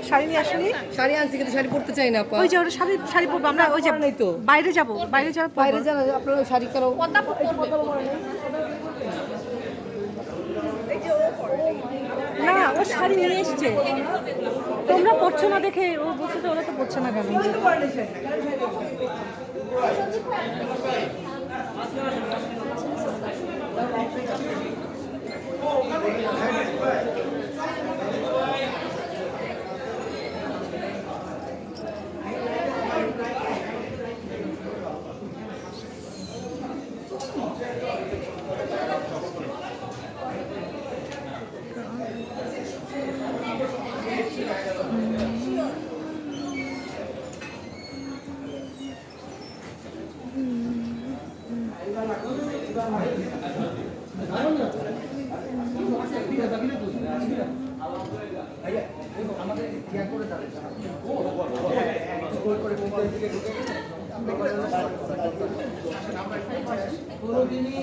শাড়ি নিয়ে আসেনি? শাড়ি আনছি কিন্তু শাড়ি পরতে চাই না আপা। ওই যে ওরা শাড়ি পরবো আমরা, ওই যে নাই তো। বাইরে যাবো, বাইরে যাবো, বাইরে যান আপনারা শাড়ি কারো না ও শাড়ি নিয়ে এসছে, তোমরা পড়ছো না দেখে ও বলছে যে ওরা তো পড়ছে না কেন। কোনোদিনই